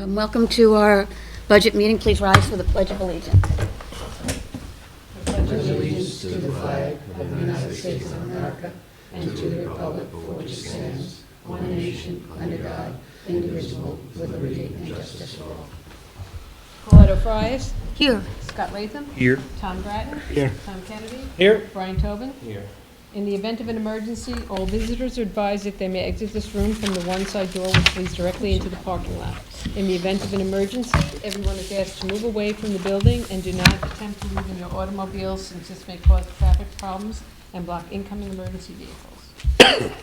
Welcome to our budget meeting. Please rise for the Pledge of Allegiance. Pledge allegiance to the flag of the United States of America and to the republic for which it stands, one nation, under God, indivisible, with liberty and justice for all. Coletta Fries. Here. Scott Latham. Here. Tom Bratton. Here. Tom Kennedy. Here. Brian Tobin. Here. In the event of an emergency, all visitors are advised that they may exit this room from the one side door which leads directly into the parking lot. In the event of an emergency, everyone is asked to move away from the building and do not attempt to leave in your automobiles, since this may cause traffic problems and block incoming emergency vehicles.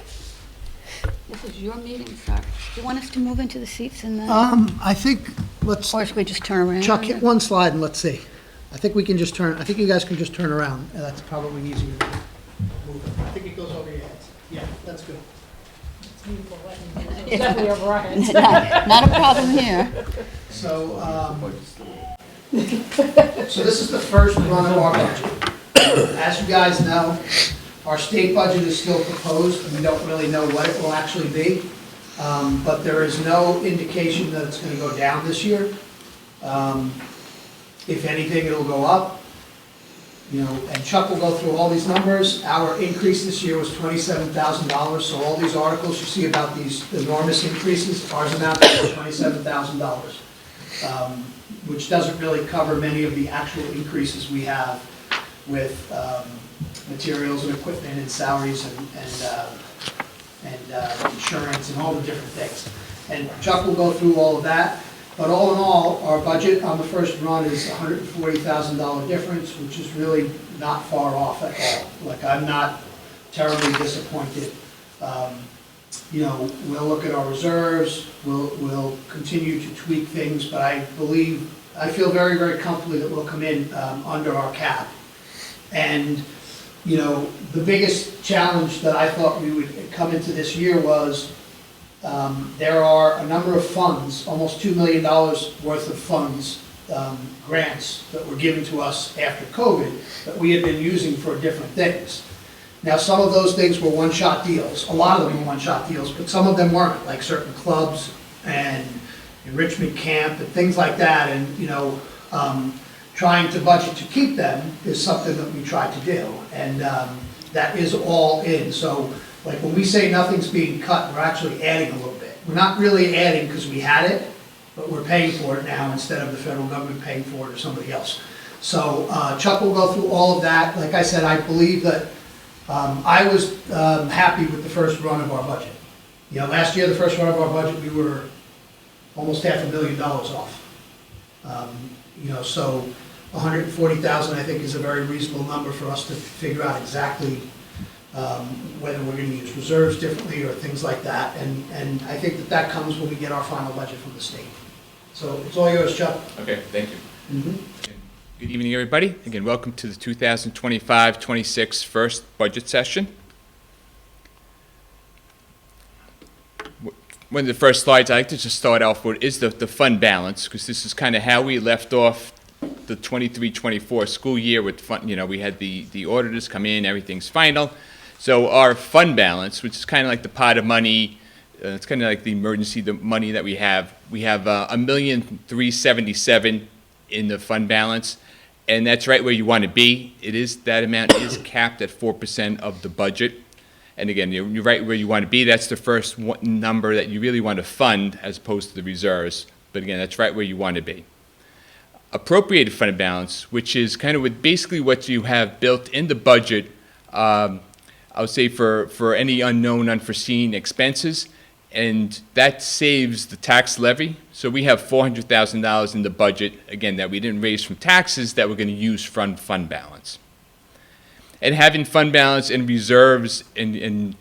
This is your meeting, sir. Do you want us to move into the seats and then, I think, let's, or should we just turn around? Chuck, hit one slide and let's see. I think we can just turn, I think you guys can just turn around. That's probably easier to move it. I think it goes over your heads. Yeah, that's good. It's definitely over our heads. Not a problem here. So, so this is the first run of our budget. As you guys know, our state budget is still proposed, and we don't really know what it will actually be. But there is no indication that it's gonna go down this year. If anything, it'll go up. You know, and Chuck will go through all these numbers. Our increase this year was $27,000, so all these articles you see about these enormous increases, ours amount to $27,000, which doesn't really cover many of the actual increases we have with materials and equipment and salaries and insurance and all the different things. And Chuck will go through all of that. But all in all, our budget on the first run is $140,000 difference, which is really not far off at all. Like, I'm not terribly disappointed. You know, we'll look at our reserves, we'll continue to tweak things, but I feel very, very comfortably that we'll come in under our cap. And, you know, the biggest challenge that I thought we would come into this year was there are a number of funds, almost $2 million worth of funds, grants that were given to us after COVID that we had been using for different things. Now, some of those things were one-shot deals. A lot of them were one-shot deals, but some of them weren't, like certain clubs and enrichment camp and things like that. And, you know, trying to budget to keep them is something that we try to do. And that is all in. So, like, when we say nothing's being cut, we're actually adding a little bit. We're not really adding because we had it, but we're paying for it now instead of the federal government paying for it or somebody else. So Chuck will go through all of that. Like I said, I believe that I was happy with the first run of our budget. You know, last year, the first run of our budget, we were almost $500,000 off. You know, so 140,000, I think, is a very reasonable number for us to figure out exactly whether we're going to use reserves differently or things like that. And I think that that comes when we get our final budget from the state. So it's all yours, Chuck. Okay, thank you. Mm-hmm. Good evening, everybody. Again, welcome to the 2025-26 first budget session. One of the first slides I like to just start off with is the fund balance, because this is kind of how we left off the 23-24 school year with fund. You know, we had the auditors come in, everything's final. So our fund balance, which is kind of like the pot of money, it's kind of like the emergency, the money that we have $1,377,000 in the fund balance, and that's right where you want to be. It is, that amount is capped at 4% of the budget. And again, you're right where you want to be. That's the first number that you really want to fund as opposed to the reserves. But again, that's right where you want to be. Appropriated fund balance, which is kind of basically what you have built in the budget, I would say for any unknown, unforeseen expenses, and that saves the tax levy. So we have $400,000 in the budget, again, that we didn't raise from taxes that we're going to use from fund balance. And having fund balance and reserves in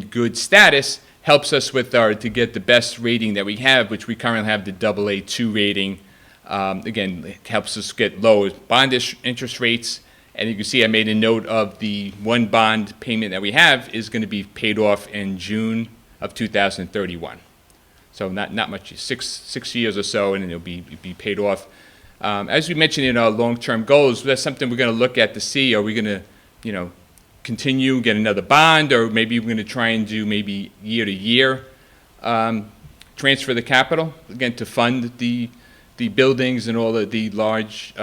good status helps us with to get the best rating that we have, which we currently have the AA2 rating. Again, it helps us get low bond interest rates. And you can see I made a note of the one bond payment that we have is going to be paid off in June of 2031. So not much, six years or so, and it'll be paid off. As we mentioned in our long-term goals, that's something we're going to look at to see, are we going to, you know, continue, get another bond, or maybe we're going to try and do maybe year to year transfer the capital, again, to fund the buildings and all of the large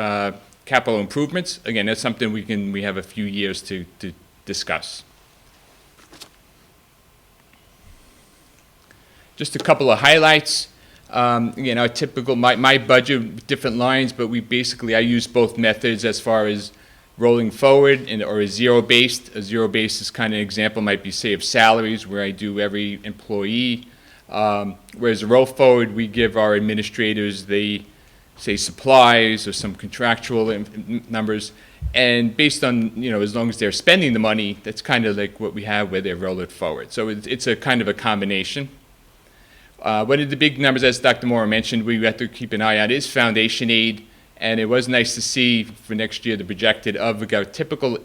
capital improvements. Again, that's something we have a few years to discuss. Just a couple of highlights. Again, our typical, my budget, different lines, but I use both methods as far as rolling forward or a zero-based. A zero-based is kind of an example, might be, say, of salaries, where I do every employee. Whereas a roll forward, we give our administrators say supplies or some contractual numbers, and based on, as long as they're spending the money, that's kind of like what we have where they roll it forward. So it's a kind of a combination. One of the big numbers, as Dr. Moore mentioned, we have to keep an eye on is foundation aid, and it was nice to see for next year the projected of a typical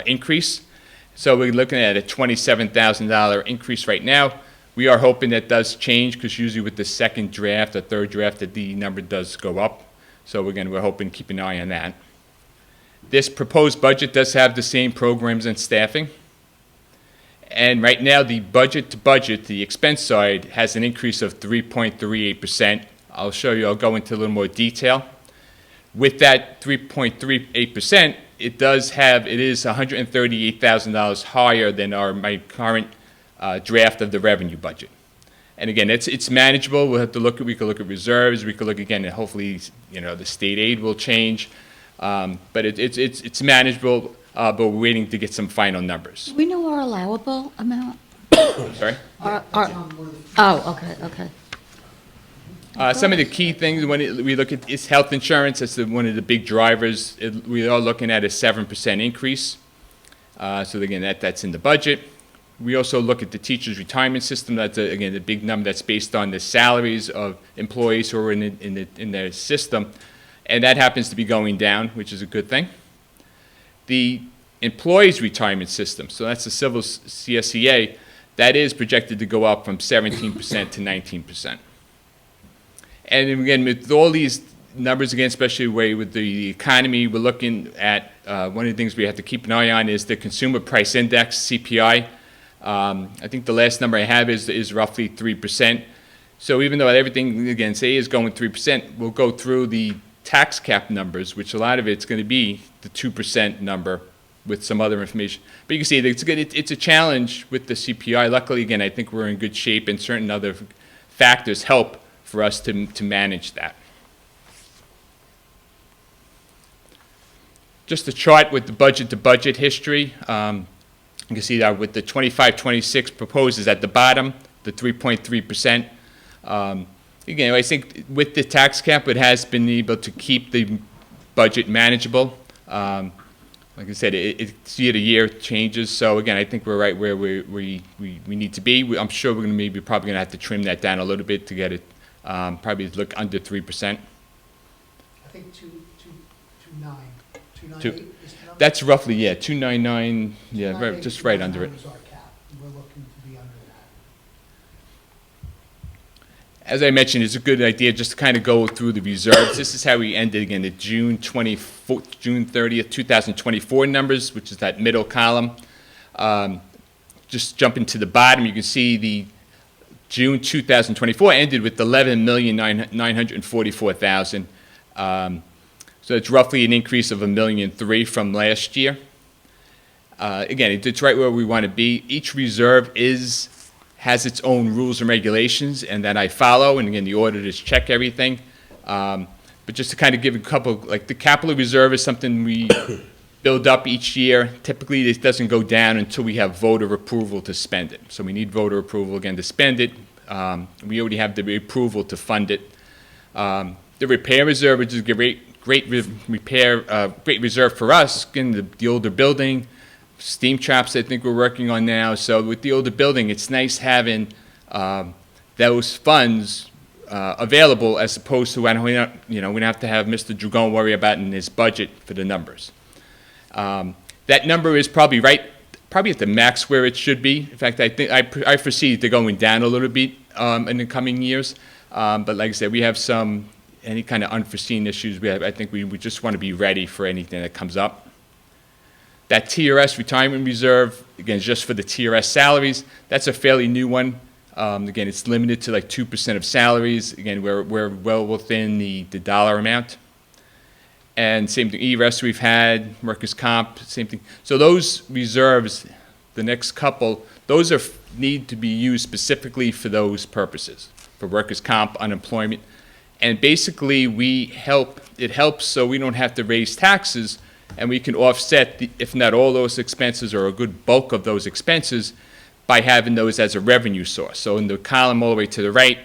increase. So we're looking at a $27,000 increase right now. We are hoping that does change, because usually with the second draft or third draft that the number does go up. So again, we're hoping to keep an eye on that. This proposed budget does have the same programs and staffing. And right now, the budget to budget, the expense side, has an increase of 3.38%. I'll go into a little more detail. With that 3.38%, it is $138,000 higher than my current draft of the revenue budget. And again, it's manageable. We could look at reserves. We could look again, and hopefully, the state aid will change. But it's manageable. But we're waiting to get some final numbers. Do we know our allowable amount? Sorry? Okay. Some of the key things when we look at is health insurance. That's one of the big drivers. We are looking at a 7% increase. So again, that's in the budget. We also look at the teachers' retirement system. That's again the big number that's based on the salaries of employees who are in their system, and that happens to be going down, which is a good thing. The employees' retirement system, so that's the civil CSEA, that is projected to go up from 17% to 19%. And again, with all these numbers, again, especially with the economy, we're looking at one of the things we have to keep an eye on is the Consumer Price Index, CPI. I think the last number I have is roughly 3%. So even though everything, again, say is going 3%, we'll go through the tax cap numbers, which a lot of it's going to be the 2% number with some other information. But you can see it's a challenge with the CPI. Luckily, again, I think we're in good shape, and certain other factors help for us to manage that. Just a chart with the budget-to-budget history. You can see that with the 25-26 proposed is at the bottom, the 3.3%. Again, I think with the tax cap, it has been able to keep the budget manageable. Like I said, it's year-to-year changes. So again, I think we're right where we need to be. I'm sure we're going to probably going to have to trim that down a little bit to get it probably look under 3%. I think 298 is the number? That's roughly, 299, just right under it. Is our cap. We're looking to be under that. As I mentioned, it's a good idea just to kind of go through the reserves. This is how we ended again the June 30th, 2024 numbers, which is that middle column. Just jumping to the bottom, you can see the June 2024 ended with 11,944,000. So it's roughly an increase of $1.3 million from last year. Again, it's right where we want to be. Each reserve has its own rules and regulations, and that I follow. And again, the auditors check everything. But just to kind of give a couple, like the capital reserve is something we build up each year. Typically, it doesn't go down until we have voter approval to spend it. So we need voter approval again to spend it. We already have the approval to fund it. The repair reserve, which is great reserve for us. Again, the older building, steam traps I think we're working on now. So with the older building, it's nice having those funds available as opposed to when we don't have to have Mr. Dragon worry about in his budget for the numbers. That number is probably at the max where it should be. In fact, I think I foresee it going down a little bit in the coming years. But like I said, we have any kind of unforeseen issues. I think we just want to be ready for anything that comes up. That TRS retirement reserve, again, is just for the TRS salaries. That's a fairly new one. Again, it's limited to like 2% of salaries. Again, we're well within the dollar amount. And same thing, E-rest we've had, workers' comp, same thing. So those reserves, the next couple, those need to be used specifically for those purposes, for workers' comp, unemployment. And basically, it helps so we don't have to raise taxes, and we can offset, if not all those expenses or a good bulk of those expenses, by having those as a revenue source. So in the column all the way to the right,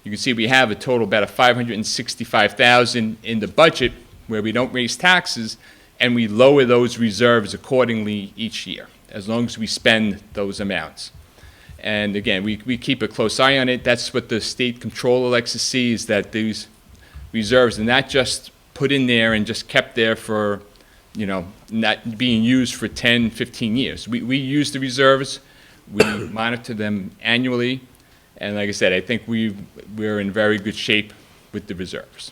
you can see we have a total about $565,000 in the budget where we don't raise taxes, and we lower those reserves accordingly each year, as long as we spend those amounts. And again, we keep a close eye on it. That's what the state comptroller likes to see, is that these reserves are not just put in there and just kept there for, not being used for 10, 15 years. We use the reserves, we monitor them annually, and like I said, I think we're in very good shape with the reserves.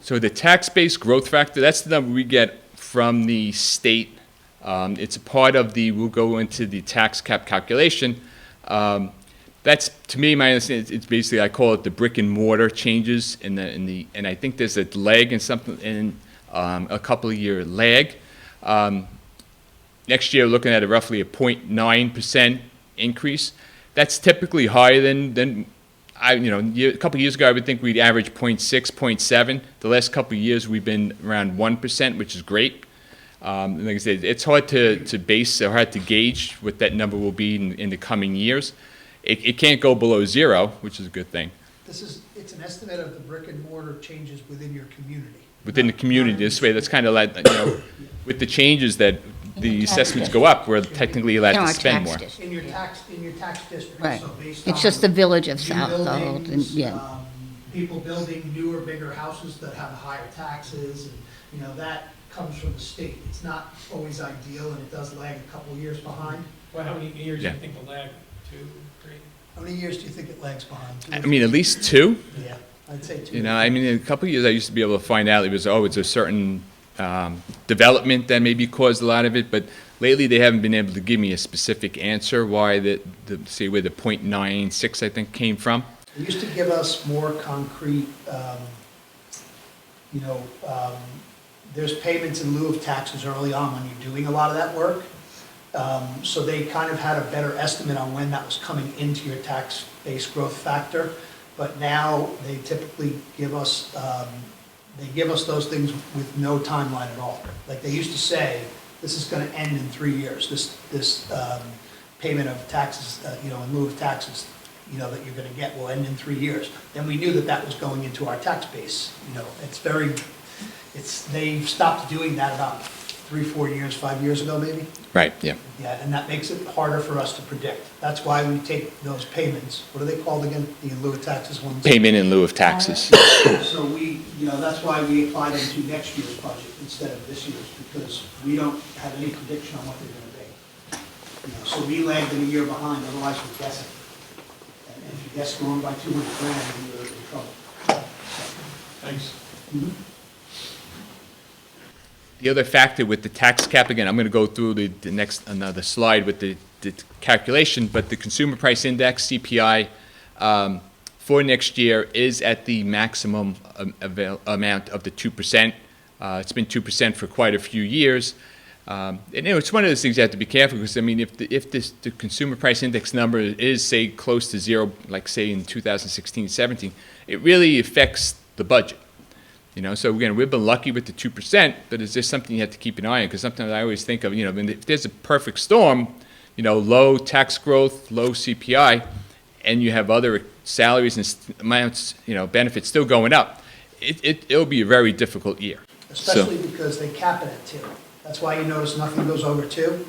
So the tax-based growth factor, that's the number we get from the state. It's a part of we'll go into the tax cap calculation. That's, to me, my understanding, it's basically, I call it the brick and mortar changes and I think there's a lag in a couple of year lag. Next year, looking at roughly a 0.9% increase. That's typically higher than a couple of years ago, I would think we'd average 0.6, 0.7. The last couple of years, we've been around 1%, which is great. Like I said, it's hard to base or hard to gauge what that number will be in the coming years. It can't go below 0, which is a good thing. It's an estimate of the brick and mortar changes within your community. Within the community, this way, that's kind of like, with the changes that the assessments go up, we're technically allowed In to our spend tax more. district. In your tax district. Right. So based It's on just the village of new Southold, and, buildings, yeah. People building newer, bigger houses that have higher taxes, and, that comes from the state. It's not always ideal, and it does lag a couple of years behind. Well, how many years do Yeah. you think the lag? 2, 3? How many years do you think it lags behind? 2 or I mean, at least 2. Yeah, I'd say 2. In a couple of years, I used to be able to find out it's a certain development that maybe caused a lot of it, but lately they haven't been able to give me a specific answer why say where the 0.96 I think came from. They used to give us more concrete, there's payments in lieu of taxes early on when you're doing a lot of that work. So they kind of had a better estimate on when that was coming into your tax-based growth factor. But now they typically give us, those things with no timeline at all. Like they used to say, this is going to end in 3 years. This payment of taxes, in lieu of taxes, that you're going to get will end in 3 years. Then we knew that was going into our tax base. They've stopped doing that about 3, 4 years, 5 years ago, maybe. Right, yeah. Yeah, and that makes it harder for us to predict. That's why we take those payments. What are they called again? The in lieu of taxes ones? Payment in lieu of taxes. So that's why we apply them to next year's budget instead of this year's, because we don't have any prediction on what they're going to be. So we lag them a year behind, otherwise we're guessing. And if you guess wrong by 200 grand, you're in trouble. Thanks. The other factor with the tax cap, again, I'm going to go through another slide with the calculation, but the consumer price index, CPI, for next year is at the maximum amount of the 2%. It's been 2% for quite a few years. And it's one of those things you have to be careful, because, I mean, if the consumer price index number is, say, close to 0, like, say, in 2016-17, it really affects the budget. So again, we've been lucky with the 2%, but it's just something you have to keep an eye on, because sometimes I always think of, if there's a perfect storm, low tax growth, low CPI, and you have other salaries and amounts, benefits still going up, it'll be a very difficult year. Especially because they cap it at 2. That's why you notice nothing goes over 2.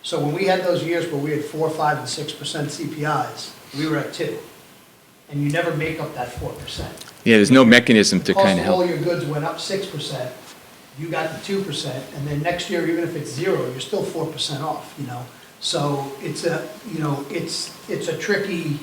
So when we had those years where we had 4, 5, and 6% CPIs, we were at 2. And you never make up that 4%. Yeah, there's no mechanism to kind of Cost of all help. your goods went up 6%, you got the 2%, and then next year, even if it's 0, you're still 4% off, So it's a tricky,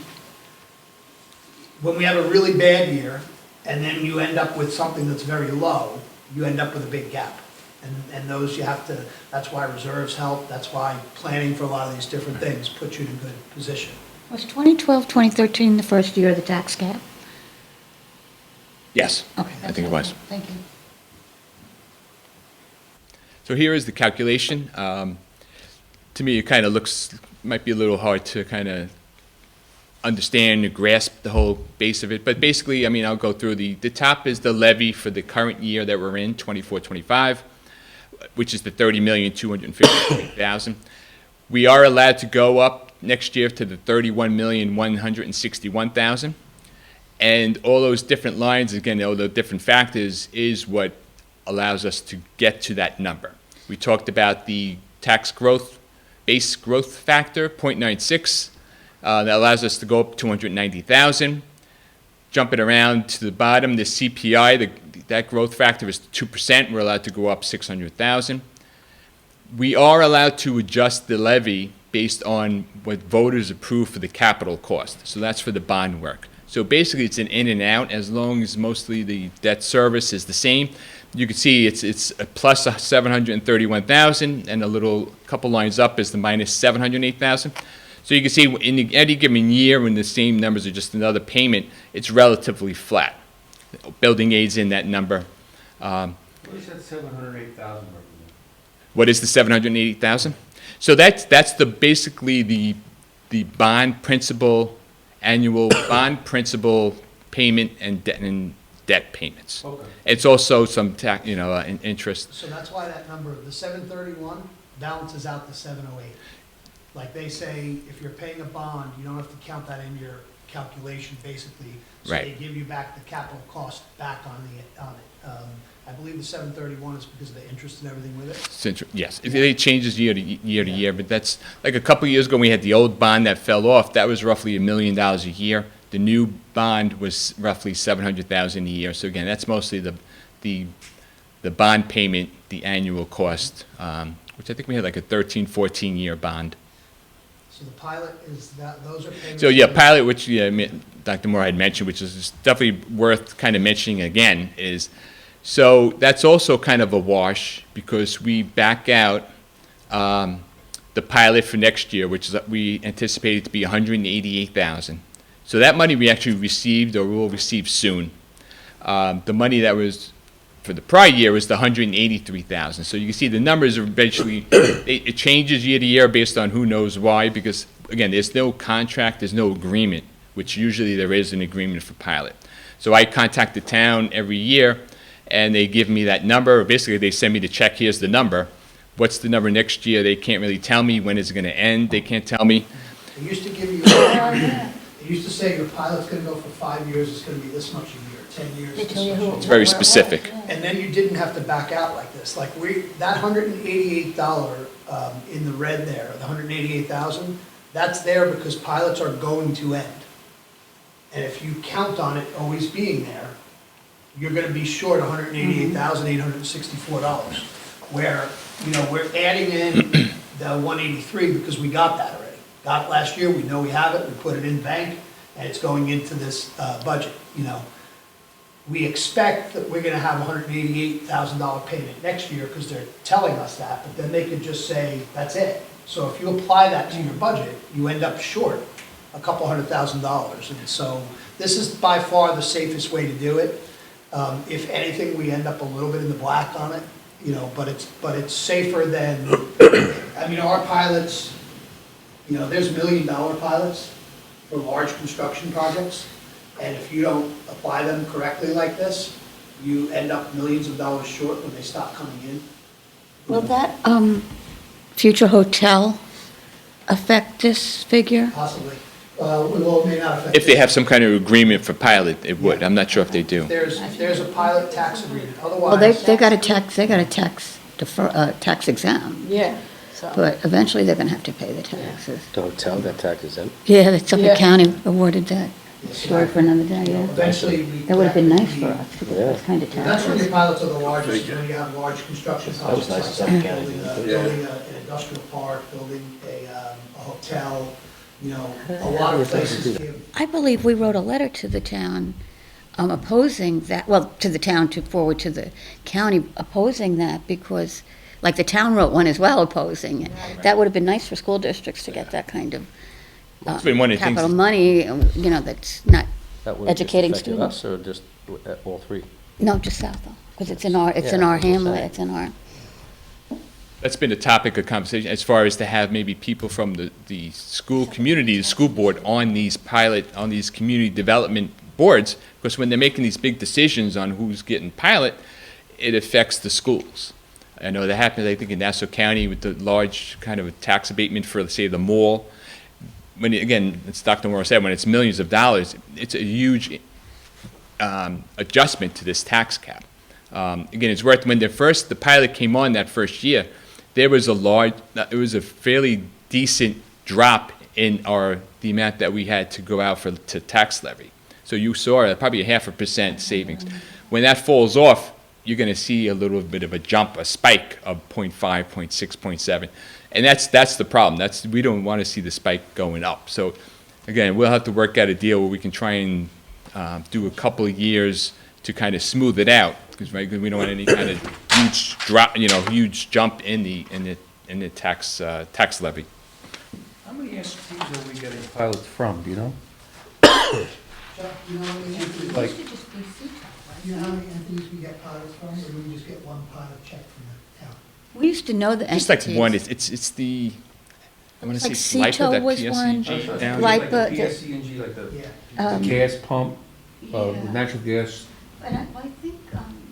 when we have a really bad year, and then you end up with something that's very low, you end up with a big gap. And those you have to, that's why reserves help, that's why planning for a lot of these different things puts you in a good position. Was 2012, 2013 the first year of the tax cap? Yes, Okay. I think it was. Thank you. So here is the calculation. To me, it kind of might be a little hard to kind of understand or grasp the whole base of it. But basically, I mean, I'll go through the top is the levy for the current year that we're in, 24-25, which is the $30,253,000. We are allowed to go up next year to the $31,161,000. And all those different lines, again, all the different factors is what allows us to get to that number. We talked about the tax growth, base growth factor, 0.96. That allows us to go up 290,000. Jumping around to the bottom, the CPI, that growth factor is 2%. We're allowed to go up 600,000. We are allowed to adjust the levy based on what voters approve for the capital cost. So that's for the bond work. So basically, it's an in and out as long as mostly the debt service is the same. You can see it's a plus 731,000, and a little couple lines up is the minus 708,000. So you can see in any given year when the same numbers are just another payment, it's relatively flat. Building aids in that number. What is that 708,000 represent? What is the 780,000? So that's basically the bond principal, annual bond principal payment and debt payments. Okay. It's also some interest. So that's why that number, the 731, balances out the 708. Like they say, if you're paying a bond, you don't have to count that in your calculation, basically. So Right. they give you back the capital cost back on it. I believe the 731 is because of the interest and everything with it. Yes, it changes year to year, but that's, like a couple of years ago, we had the old bond that fell off. That was roughly $1 million a year. The new bond was roughly $700,000 a year. So again, that's mostly the bond payment, the annual cost, which I think we had like a 13, 14-year bond. So the pilot is that, those are payments. So yeah, pilot, which Dr. Moore had mentioned, which is definitely worth kind of mentioning again, is, so that's also kind of a wash because we back out the pilot for next year, which is we anticipated to be $188,000. So that money we actually received or will receive soon. The money that was for the prior year was the $183,000. So you can see the numbers are eventually, it changes year to year based on who knows why, because again, there's no contract, there's no agreement, which usually there is an agreement for pilot. So I contact the town every year and they give me that number. Basically, they send me the check, here's the number. What's the number next year? They can't really tell me. When is it going to end? They can't tell me. They used to give you, they used to say your pilot's going to go for 5 years, it's going to be this much a year, 10 years. They this tell you much a who. year. It's very specific. And then you didn't have to back out like this. Like that $188 in the red there, the $188,000, that's there because pilots are going to end. And if you count on it always being there, you're gonna be short $188,864. Where, we're adding in the 183 because we got that already. Got it last year, we know we have it, we put it in bank, and it's going into this budget, We expect that we're gonna have a $188,000 payment next year because they're telling us that, but then they could just say, that's it. So if you apply that to your budget, you end up short a couple $100,000. And so this is by far the safest way to do it. If anything, we end up a little bit in the black on it, but it's safer than, our pilots, there's $1 million pilots for large construction projects. And if you don't apply them correctly like this, you end up millions of dollars short when they stop coming in. Will that future hotel affect this figure? Possibly. Well, it may not affect. If they have some kind of agreement for pilot, it would. I'm not sure if they do. If there's a pilot tax agreement, otherwise. Well, they got a tax exempt, Yeah, so. but eventually they're gonna have to pay the taxes. The hotel got taxes in? Yeah, the Suffolk Yeah. County awarded that. Yes, Story for another day, yeah. Eventually, That would have been nice for us, because that's kind of That's when taxes. your pilots are the largest, when you have large construction That was projects. nice like in that, Suffolk County. Building an industrial park, building a hotel, a lot of places give. I believe we wrote a letter to the town opposing that, well, to the town, to forward to the county, opposing that because, like, the town wrote one as well opposing it. That would have been nice for school districts to get that kind of It's been one of the things. capital money, that's not, That would have just Educating affected students. us, or just all three? no, just Southold, because it's in our, it's in Yeah, our that's what I'm hamlet, saying. it's in our, That's been a topic of conversation, as far as to have maybe people from the school community, the school board, on these community development boards, because when they're making these big decisions on who's getting pilot, it affects the schools. I know that happened, I think, in Nassau County with the large kind of a tax abatement for, say, the mall. When, again, as Dr. Morrow said, when it's millions of dollars, it's a huge adjustment to this tax cap. Again, it's worth, when the pilot came on that first year, there was a fairly decent drop in the amount that we had to go out to tax levy. So you saw probably a 0.5% savings. When that falls off, you're going to see a little bit of a jump, a spike of 0.5, 0.6, 0.7. And that's the problem. We don't want to see the spike going up. So again, we'll have to work out a deal where we can try and do a couple of years to kind of smooth it out, because we don't want any kind of huge drop, huge jump in the tax levy. How many entities are we getting pilots from, do you know? Chuck, you know how many entities, Like, you know how many entities we get pilots from, or do we just get one pilot check from the town? we used to know the Just entities. like one, it's the, I want to Like say it's LIPA, Cito that was one. PSEG down. Like Like the- the PSC&G, like the Yeah. gas pump, Yeah. natural gas. But I think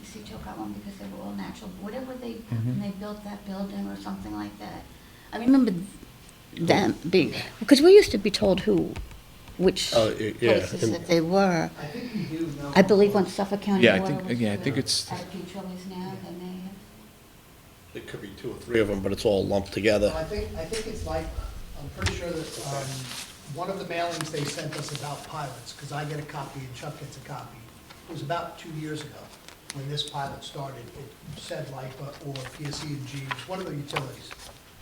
Cito got one because they were all natural, whatever when they built that building or something like that. I remember them being, because we used to be told which Oh, yeah, places and- that they were. I think we do know. I believe when Suffolk County Yeah, I Water think- was yeah, I think it's- at Petroleum's now, they may have. It could be 2 or 3 of them, but it's all lumped together. I think it's like, I'm pretty sure that, one of the mailings they sent us about pilots, because I get a copy and Chuck gets a copy, it was about 2 years ago, when this pilot started. It said LIPA or PSE&G, it was one of the utilities.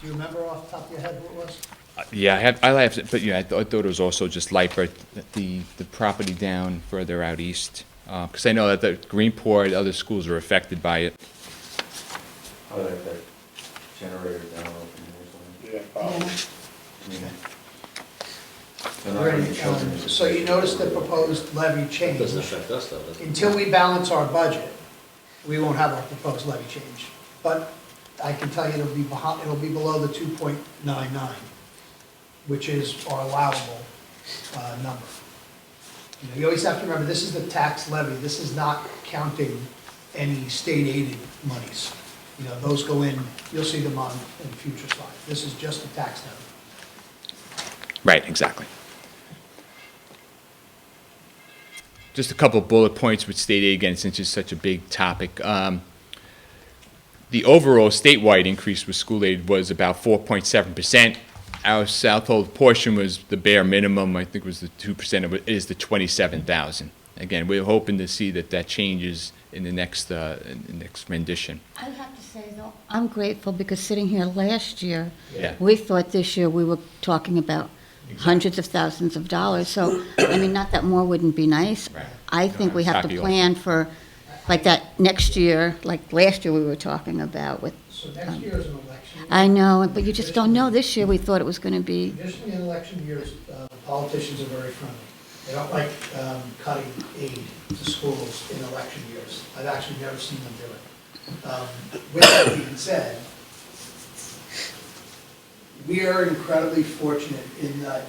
Do you remember off the top of your head what it was? Yeah, I have, but yeah, I thought it was also just LIPA, the property down further out east. Because I know that the Greenport, other schools are affected by it. How like that generator down over there or something? Yeah. They're not gonna be children. So you notice the proposed levy change. Doesn't affect us though, does it? Until we balance our budget, we won't have our proposed levy change. But I can tell you it'll be below the 2.99, which is our allowable number. You always have to remember, this is the tax levy. This is not counting any state aided monies. Those go in, you'll see them in future slides. This is just the tax levy. Right, exactly. Just a couple of bullet points with state aid, again, since it's such a big topic. The overall statewide increase with school aid was about 4.7%. Our Southold portion was the bare minimum, I think was the 2% of it, is the 27,000. Again, we're hoping to see that changes in the next rendition. I have to say, though, I'm grateful because sitting here last year, Yeah. we thought this year we were talking about hundreds of thousands of dollars. So, I mean, not that more wouldn't be nice. Right. I think we have to Happy plan for, like that next year, like last year we were talking about with, So next year is an election year. I know, but you just don't know. This year, we thought it was going to be, Traditionally, in election years, politicians are very friendly. They don't like cutting aid to schools in election years. I've actually never seen them do it. With that being said, we are incredibly fortunate in that,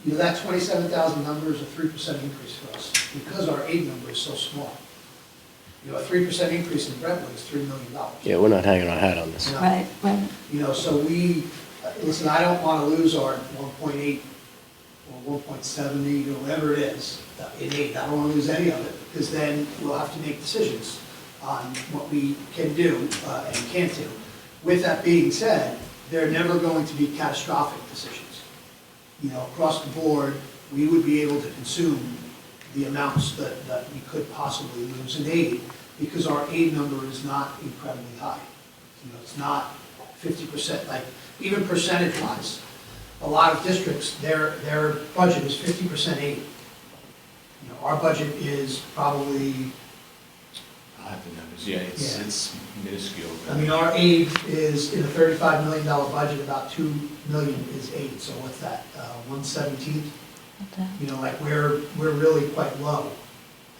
that 27,000 number is a 3% increase for us because our aid number is so small. A 3% increase in Brentwood is $3 million. Yeah, we're not hanging our hat on this. right. So listen, I don't want to lose our 1.8 or 1.78 or whatever it is in aid. I don't want to lose any of it because then we'll have to make decisions on what we can do and can't do. With that being said, they're never going to be catastrophic decisions. Across the board, we would be able to consume the amounts that we could possibly lose in aid because our aid number is not incredibly high. It's not 50%, like even percentage-wise. A lot of districts, their budget is 50% aid. You know, our budget is probably, I'll have the numbers, yeah, it's minuscule. I mean, our aid is, in a $35 million budget, about 2 million is aid, so what's that, 1/17? Okay. You know, like, we're really quite low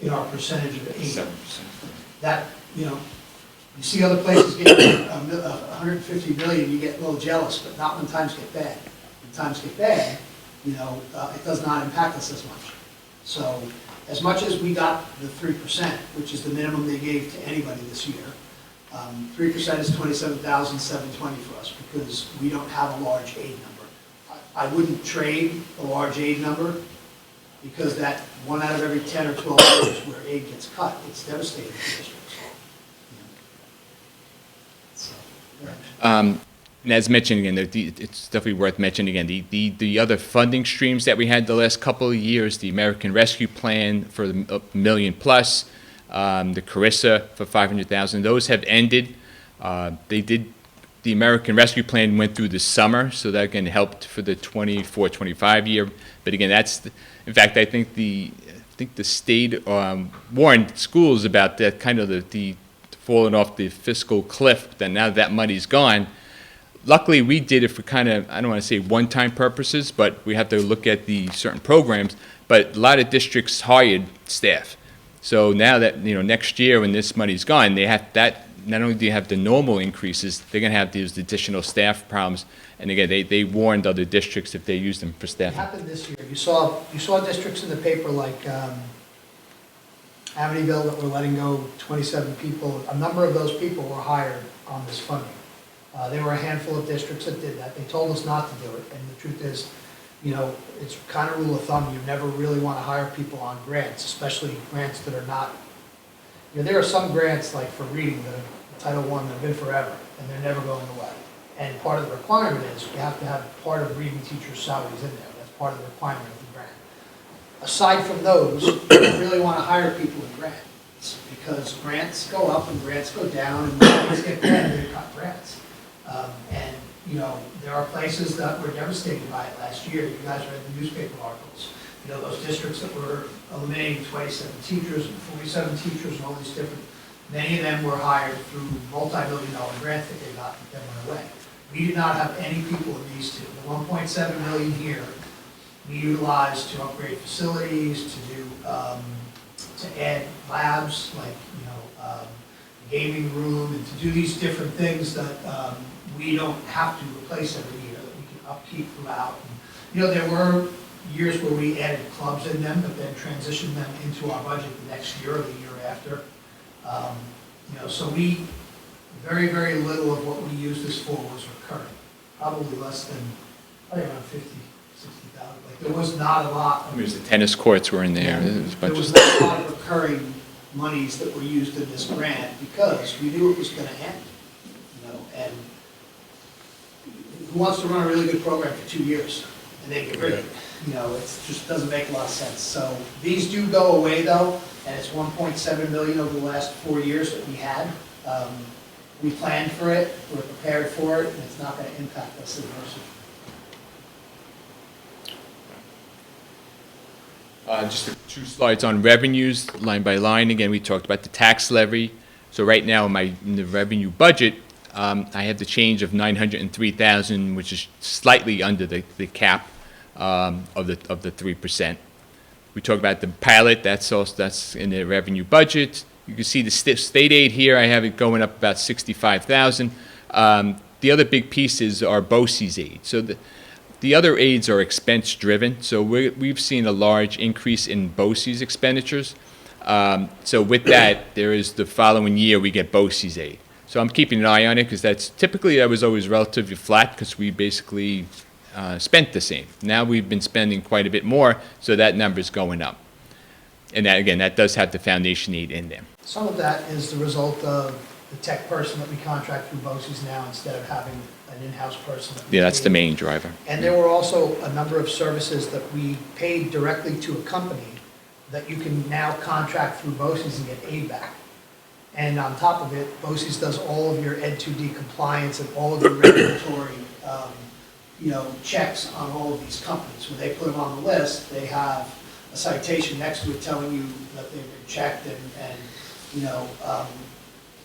in our percentage of aid. 7%. That, you know, you see other places getting 150 million, you get a little jealous, but not when times get bad. When times get bad, you know, it does not impact us as much. So, as much as we got the 3%, which is the minimum they gave to anybody this year, 3% is 27,720 for us, because we don't have a large aid number. I wouldn't trade a large aid number, because that 1 out of every 10 or 12 years where aid gets cut, it's devastating for districts. So, yeah. And as mentioned again, it's definitely worth mentioning again, the other funding streams that we had the last couple of years, the American Rescue Plan for the $1 million plus, the Carissa for 500,000, those have ended. The American Rescue Plan went through the summer, so that again helped for the 24-25 year. But again, in fact, I think the state warned schools about that kind of the falling off the fiscal cliff. That now that money's gone. Luckily, we did it for kind of, I don't want to say one-time purposes, but we have to look at the certain programs. But a lot of districts hired staff. So now that, you know, next year when this money's gone, they have that, not only do you have the normal increases, they're going to have these additional staff problems. And again, they warned other districts if they use them for It staffing. happened this year. You saw districts in the paper like Amityville that were letting go 27 people. A number of those people were hired on this funding. There were a handful of districts that did that. They told us not to do it, and the truth is, you know, it's kind of rule of thumb, you never really want to hire people on grants, especially grants that are not, you know, there are some grants, like for reading, that are Title I, that have been forever, and they're never going away. And part of the requirement is you have to have part of reading teachers' salaries in there. That's part of the requirement of the grant. Aside from those, you don't really want to hire people in grants, because grants go up and grants go down, and when things get bad, they cut grants. And, you know, there are places that were devastated by it last year. You guys read the newspaper articles. You know, those districts that were eliminating 27 teachers and 47 teachers and all these different, many of them were hired through multi-million-dollar grants that they got that then went away. We did not have any people in these two. The 1.7 million here, we utilized to upgrade facilities, to do, to add labs, like, you know, gaming room, and to do these different things that we don't have to replace every year, that we can upkeep throughout. And, you know, there were years where we added clubs in them, but then transitioned them into our budget the next year or the year after. You know, so very, very little of what we used this for was recurring. Probably less than, probably around 50, 60,000. Like, there was not a lot. I mean, the tennis courts were in there. There was not a lot of recurring monies that were used in this grant because we knew it was going to end. You know, and who wants to run a really good program for 2 years and then get rid of it? You know, it just doesn't make a lot of sense. So these do go away though, and it's 1.7 million over the last 4 years that we had. We planned for it, we're prepared for it, and it's not going to impact us adversely. Just 2 slides on revenues, line by line. Again, we talked about the tax levy. So right now, in the revenue budget, I have the change of 903,000, which is slightly under the cap of the 3%. We talked about the pilot. That's in the revenue budget. You can see the state aid here. I have it going up about 65,000. The other big pieces are BOCES aid. So the other aids are expense driven. So we've seen a large increase in BOCES expenditures. So with that, there is the following year we get BOCES aid. So I'm keeping an eye on it because that was always relatively flat because we basically spent the same. Now we've been spending quite a bit more, so that number's going up. And that, again, that does have the foundation aid in there. Some of that is the result of the tech person that we contract through BOCES now instead of having an in-house person. Yeah, that's the main driver. And there were also a number of services that we paid directly to a company that you can now contract through BOCES and get aid back. And on top of it, BOCES does all of your Ed 2D compliance and all of your regulatory, checks on all of these companies. When they put them on the list, they have a citation next to it telling you that they've been checked and, you know,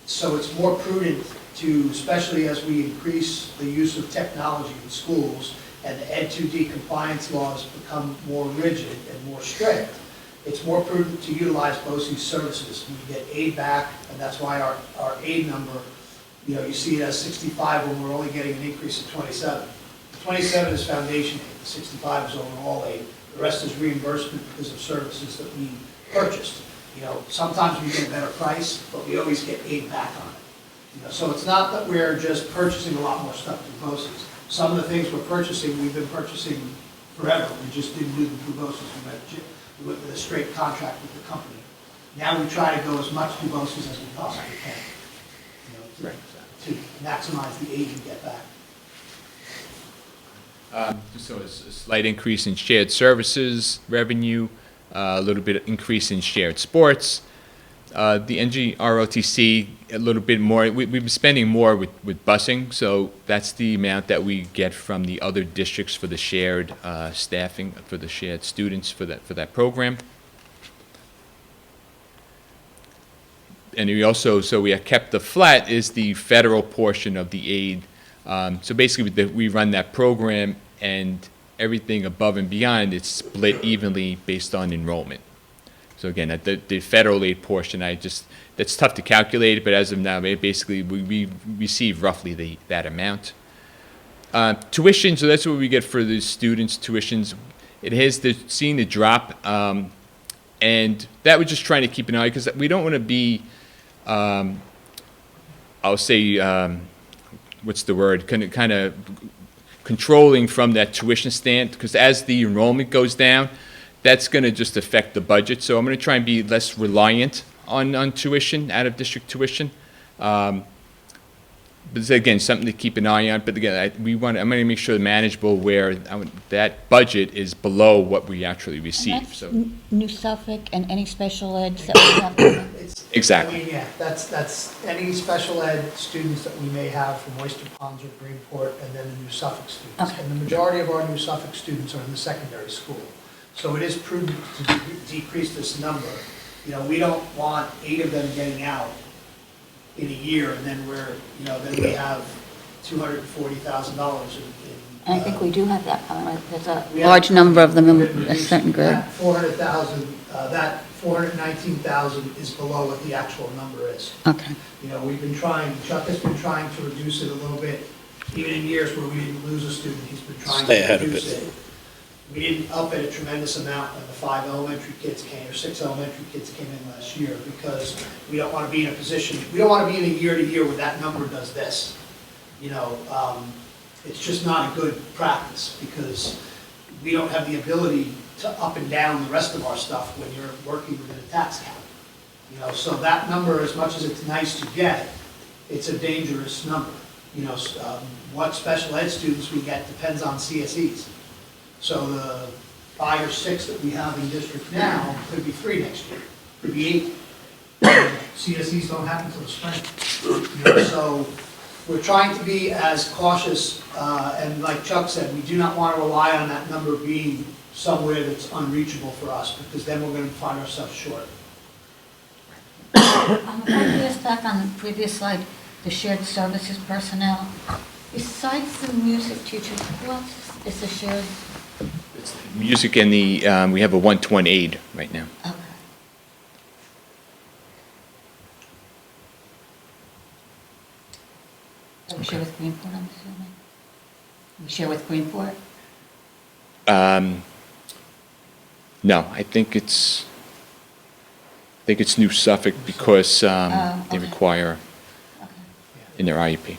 so it's more prudent to, especially as we increase the use of technology in schools and the Ed 2D compliance laws become more rigid and more strict, it's more prudent to utilize BOCES services. We get aid back, and that's why our aid number, you know, you see it as 65 when we're only getting an increase of 27. 27 is foundation aid, 65 is overall aid. The rest is reimbursement because of services that we purchased. You know, sometimes we get a better price, but we always get aid back on it. You know, so it's not that we're just purchasing a lot more stuff through BOCES. Some of the things we're purchasing, we've been purchasing forever. We just didn't do them through BOCES. We went with a straight contract with the company. Now we try to go as much through BOCES as we possibly can, you know, to maximize the aid we get back. So it's a slight increase in shared services revenue, a little bit increase in shared sports. The NGROTC, a little bit more. We've been spending more with busing, so that's the amount that we get from the other districts for the shared staffing, for the shared students for that program. And we also, so we have kept the flat is the federal portion of the aid. So basically, we run that program, and everything above and beyond, it's split evenly based on enrollment. So again, at the federal aid portion, that's tough to calculate, but as of now, basically, we receive roughly that amount. Tuition, so that's what we get for the students' tuitions. It has seen the drop, and that we're just trying to keep an eye, because we don't want to be, I'll say, what's the word, kind of controlling from that tuition stand, because as the enrollment goes down, that's going to just affect the budget. So I'm going to try and be less reliant on tuition, out-of-district tuition. But it's, again, something to keep an eye on. But again, I'm going to make sure manageable where that budget is below what we actually receive. And that's So New Suffolk and any special eds that we have. Exactly. I mean, yeah, that's any special ed students that we may have from Oyster Ponds or Greenport, and then the New Suffolk students. Okay. And the majority of our New Suffolk students are in the secondary school. So it is prudent to decrease this number. You know, we don't want 8 of them getting out in a year, and then then we have $240,000 in. And I think we do have that coming, right? There's a We have- large number of them in we've a reduced certain grade. That 400,000, that 419,000 is below what the actual number is. Okay. You know, Chuck has been trying to reduce it a little bit, even in years where we didn't lose a student, he's been trying Stay to ahead of reduce it. it. We didn't up it a tremendous amount when the 5 elementary kids came, or 6 elementary kids came in last year, because we don't want to be in a position, we don't want to be in a year to year where that number does this. You know, it's just not a good practice, because we don't have the ability to up and down the rest of our stuff when you're working within a tax cap. You know, so that number, as much as it's nice to get, it's a dangerous number. You know, what special ed students we get depends on CSEs. So the 5 or 6 that we have in district now could be 3 next year, could be 8. CSEs don't happen until the spring. You know, so we're trying to be as cautious, and like Chuck said, we do not want to rely on that number being somewhere that's unreachable for us, because then we're going to find ourselves short. If I could ask back on the previous slide, the shared services personnel, besides the music teachers, who else is the shared? it's music and we have a 1-to-1 aid right now. Okay. We share with Greenport, I'm assuming? We share with Greenport? No, I think it's New Suffolk, because they okay. require Okay. in their IEP.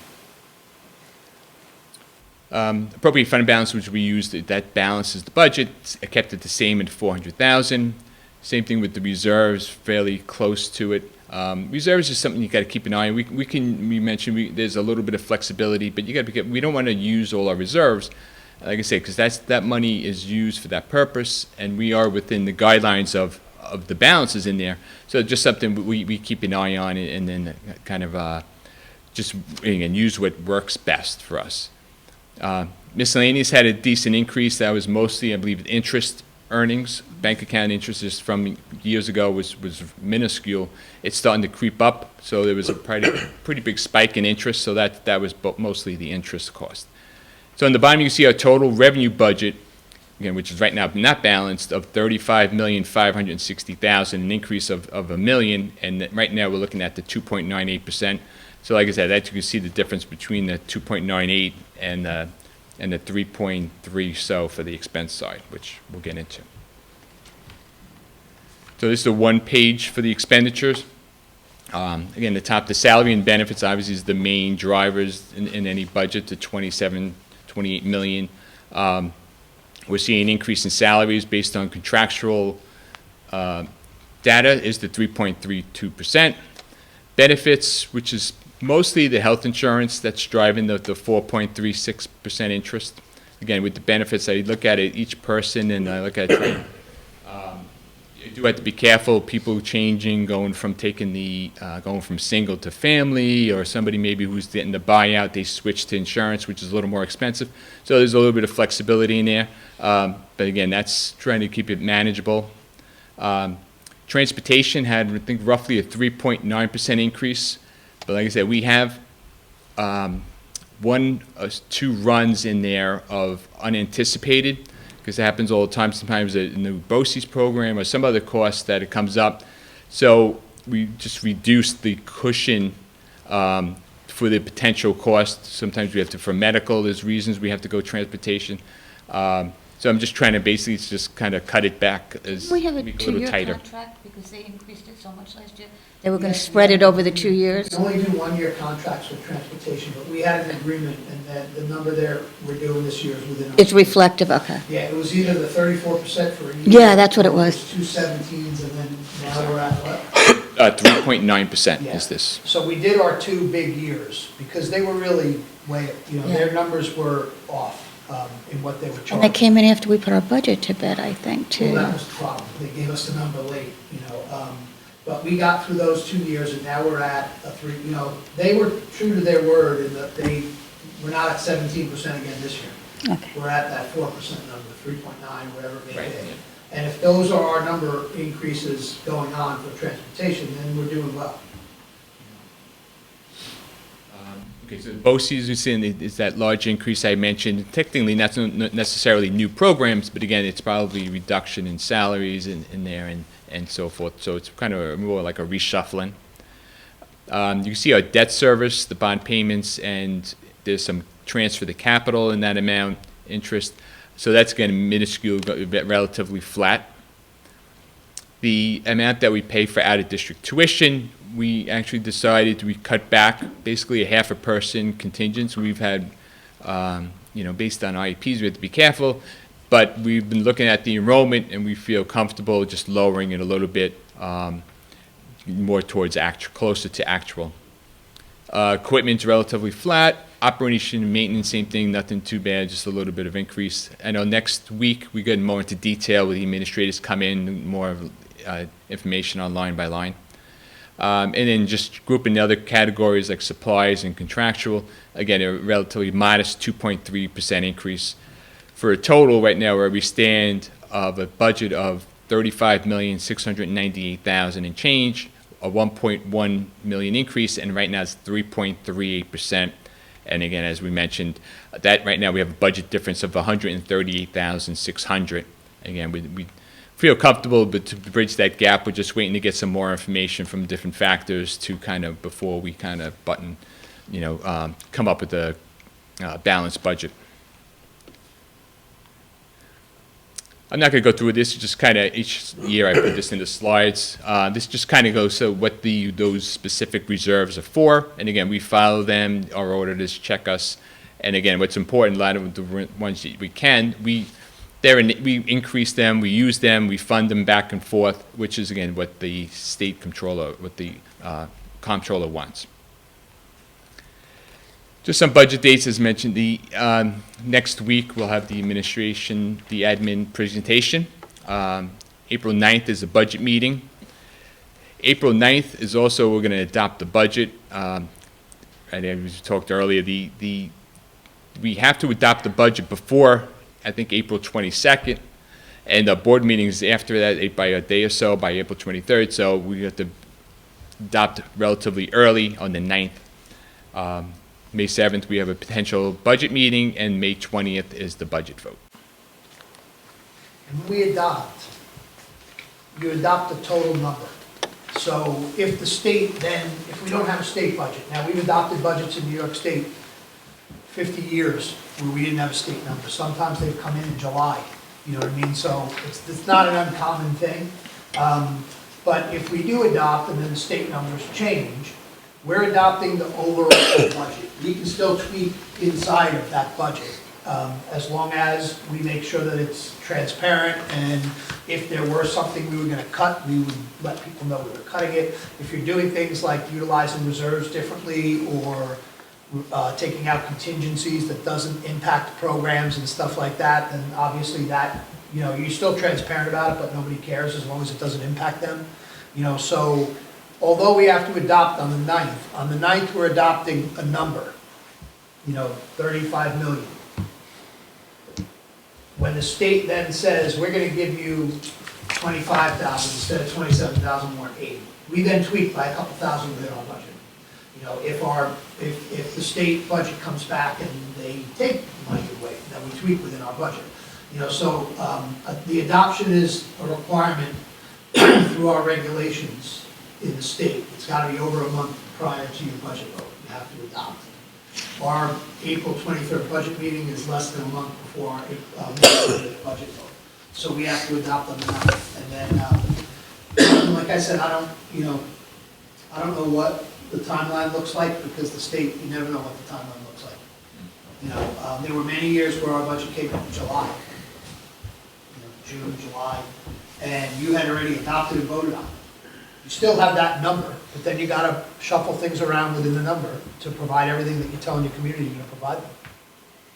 Appropriate fund balance, which we used, that balances the budget. I kept it the same at 400,000. Same thing with the reserves, fairly close to it. Reserves is something you got to keep an eye on. We mentioned there's a little bit of flexibility, but we don't want to use all our reserves, like I say, because that money is used for that purpose, and we are within the guidelines of the balances in there. So just something we keep an eye on, and then kind of just again use what works best for us. Miscellaneous had a decent increase. That was mostly, I believe, interest earnings. Bank account interest is from years ago was minuscule. It's starting to creep up, so there was a pretty big spike in interest, so that was mostly the interest cost. So in the bottom, you can see our total revenue budget, again, which is right now not balanced, of $35,560,000, an increase of $1 million, and right now we're looking at the 2.98%. So like I said, that you can see the difference between the 2.98 and the 3.3 so for the expense side, which we'll get into. So this is the one page for the expenditures. Again, the top, the salary and benefits obviously is the main drivers in any budget, to 28 million. We're seeing an increase in salaries based on contractual data is the 3.32%. Benefits, which is mostly the health insurance, that's driving the 4.36% interest. Again, with the benefits, I look at it each person, and I look at you do have to be careful. People changing, going from going from single to family, or somebody maybe who's getting the buyout, they switch to insurance, which is a little more expensive. So there's a little bit of flexibility in there. But again, that's trying to keep it manageable. Transportation had, I think, roughly a 3.9% increase. But like I said, we have two runs in there of unanticipated, because it happens all the time. Sometimes in the BOCES program or some other cost that it comes up. So we just reduce the cushion for the potential cost. Sometimes we have to, for medical, there's reasons we have to go transportation. So I'm just trying to basically just kind of cut it back, as We have a make it a little 2-year tighter. contract because they increased it so much last year. They were going to spread it over the 2 years. We only do one-year contracts with transportation, but we had an agreement, and that the number there we're doing this year is within. It's reflective, okay. Yeah, it was either the 34% for a year. Yeah, that's what it was. Two 17s, and then now we're at what? 3.9% Yeah. is this. So we did our 2 big years, because they were really their Yeah. numbers were off in what they were charging. And they came in after we put our budget to bed, I think, Well, too. that was the problem. They gave us the number late, But we got through those 2 years, and now we're at a 3, they were true to their word in that we're not at 17% again this year. Okay. We're at that 4% number, 3.9, whatever it may Right, be. yeah. And if those are our number increases going on for transportation, then we're doing well. Okay, so BOCES is in, is that large increase I mentioned. Technically, not necessarily new programs, but again, it's probably reduction in salaries in there and so forth. So it's kind of more like a reshuffling. You can see our debt service, the bond payments, and there's some transfer to capital in that amount, interest. So that's, again, minuscule, relatively flat. The amount that we pay for out-of-district tuition, we actually decided we cut back basically a half a person contingents. We've had, based on IEPs, we have to be careful, but we've been looking at the enrollment, and we feel comfortable just lowering it a little bit more towards closer to actual. Equipment's relatively flat. Operation and maintenance, same thing, nothing too bad, just a little bit of increase. I know next week we get more into detail with the administrators come in, more information on line by line. And then just grouping the other categories like supplies and contractual, again, a relatively modest 2.3% increase. For a total right now where we stand of a budget of $35,698,000 and change, a 1.1 million increase, and right now it's 3.38%. And again, as we mentioned, that right now we have a budget difference of 138,600. Again, we feel comfortable, but to bridge that gap, we're just waiting to get some more information from different factors to kind of, before we kind of come up with a balanced budget. I'm not going to go through this, just kind of each year I put this into slides. This just kind of goes to what those specific reserves are for. And again, we follow them, our auditors check us. And again, what's important, a lot of the ones that we can, we increase them, we use them, we fund them back and forth, which is again what the state controller, what the comptroller wants. Just some budget dates, as mentioned. The next week we'll have the administration, the admin presentation. April 9th is a budget meeting. April 9th is also, we're going to adopt the budget. And as we talked earlier, we have to adopt the budget before, I think, April 22nd. And the board meetings after that, by a day or so, by April 23rd, so we have to adopt relatively early on the 9th. May 7th, we have a potential budget meeting, and May 20th is the budget vote. And when we adopt, you adopt a total number. So if the state then, if we don't have a state budget, now we've adopted budgets in New York State 50 years where we didn't have a state number. Sometimes they've come in July, you know what I mean? So it's not an uncommon thing. But if we do adopt and then the state numbers change, we're adopting the overall budget. We can still tweak inside of that budget, as long as we make sure that it's transparent, and if there were something we were gonna cut, we would let people know we were cutting it. If you're doing things like utilizing reserves differently, or taking out contingencies that doesn't impact programs and stuff like that, then obviously that, you know, you're still transparent about it, but nobody cares as long as it doesn't impact them. You know, so although we have to adopt on the 9th we're adopting a number, you know, 35 million. When the state then says, we're gonna give you 25,000 instead of 27,000, more 80, we then tweak by a couple thousand within our budget. You know, if the state budget comes back and they take money away, then we tweak within our budget. You know, so the adoption is a requirement through our regulations in the state. It's gotta be over a month prior to your budget vote, you have to adopt. Our April 23rd budget meeting is less than a month before our budget vote. So we have to adopt on the 9th. And then, like I said, I don't know what the timeline looks like, because the state, you never know what the timeline looks like. You know, there were many years where our budget came in July, you know, June, July, and you had already adopted and voted on it. You still have that number, but then you gotta shuffle things around within the number to provide everything that you're telling your community you're gonna provide them.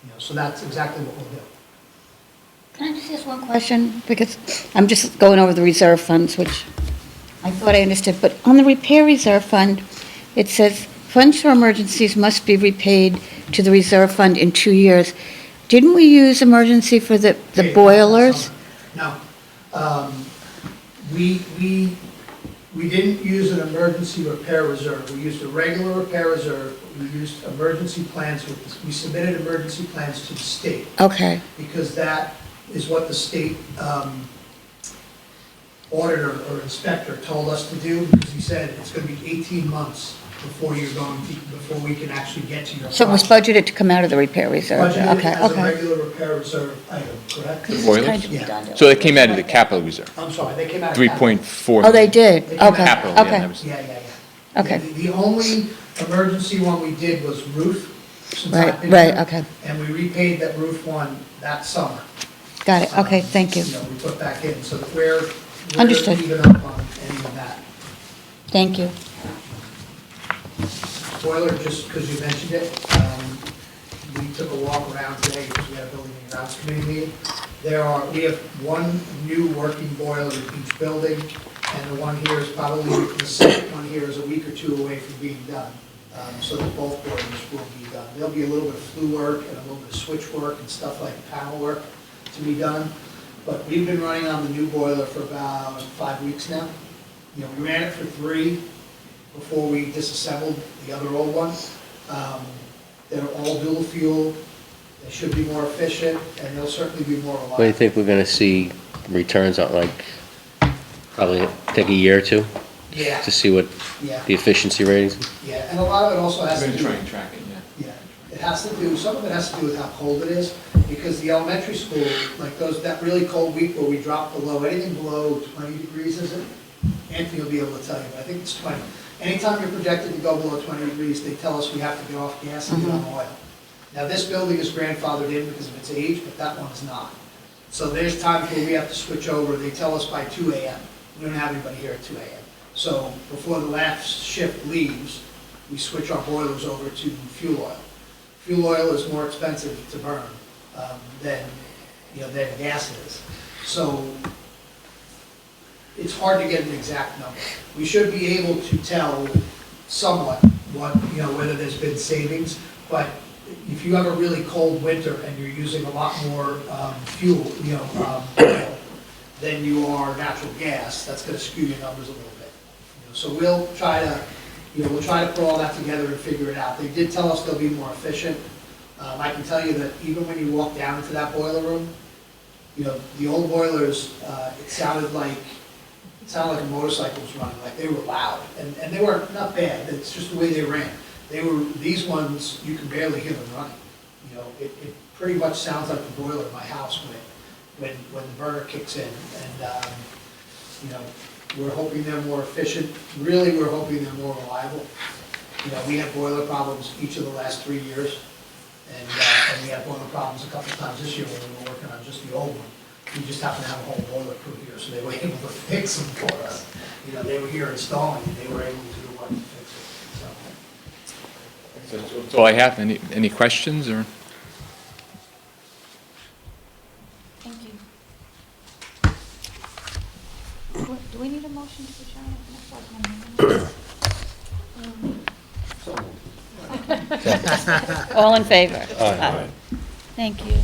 You know, so that's exactly what we'll do. Can I just ask one question? Because I'm just going over the reserve funds, which I thought I understood, but on the repair reserve fund, it says, funds for emergencies must be repaid to the reserve fund in 2 years. Didn't we use emergency for the Okay, boilers? No. We didn't use an emergency repair reserve. We used a regular repair reserve. We used emergency plans. We submitted emergency plans to the state, Okay, because that is what the state auditor or inspector told us to do, because he said it's going to be 18 months before we can actually get to your so it was project. budgeted to come out of the repair reserve? Budgeted Okay, as a okay. regular repair reserve item, correct? This is Boilers? kind of Yeah. redundant. So they came out of the capital reserve, I'm sorry, they came out of 3.4. Oh, they did? They came out Okay, of Capital, yeah, okay, that was- Yeah. okay. The only emergency one we did was roof. since Right, I've been right, here, okay. And we repaid that roof one that summer. Got it, okay, thank you. You know, we put back in, so that we're Understood. even up on any of that. Thank you. Boiler, just because you mentioned it, we took a walk around today because we had a building and grounds committee meeting. We have one new working boiler in each building, and the one here is probably, the second one here is a week or two away from being done. So that both boilers will be done. There'll be a little bit of flue work and a little bit of switch work and stuff like panel work to be done. But we've been running on the new boiler for about 5 weeks now. You know, we ran it for 3 before we disassembled the other old one. They're all dual fuel. They should be more efficient, and they'll certainly be more reliable. What do you think we're gonna see returns on, like, probably take a year or two Yeah, to see what yeah, the efficiency ratings? yeah. And a lot of it also has We're to gonna do. try and track it, yeah. Yeah, it has to do, some of it has to do with how cold it is, because the elementary school, like that really cold week where we dropped below, anything below 20 degrees, is it? Anthony will be able to tell you, but I think it's 20. Anytime you're projected to go below 20 degrees, they tell us we have to get off gas and get on oil. Now, this building is grandfathered in because of its age, but that one's not. So there's times where we have to switch over, they tell us by 2 a.m. We don't have anybody here at 2 a.m. So before the last shift leaves, we switch our boilers over to fuel oil. Fuel oil is more expensive to burn than gas is. So it's hard to get an exact number. We should be able to tell somewhat whether there's been savings, but if you have a really cold winter and you're using a lot more fuel, oil, than you are natural gas, that's gonna skew your numbers a little bit. You know, so we'll try to put all that together and figure it out. They did tell us they'll be more efficient. I can tell you that even when you walk down into that boiler room, you know, the old boilers, it sounded like a motorcycle was running, like they were loud, and they were not bad, it's just the way they ran. These ones, you can barely hear them running. You know, it pretty much sounds like the boiler in my house when the burner kicks in, and, you know, we're hoping they're more efficient, really, we're hoping they're more reliable. You know, we had boiler problems each of the last 3 years, and we had boiler problems a couple of times this year when we were working on just the old one. We just happened to have a whole boiler crew here, so they were able to fix them for us. You know, they were here installing, and they were able to do what to fix it, so. That's all I have. Any questions, or? Thank you. Do we need a motion to adjourn? All in favor? Aye. Thank you.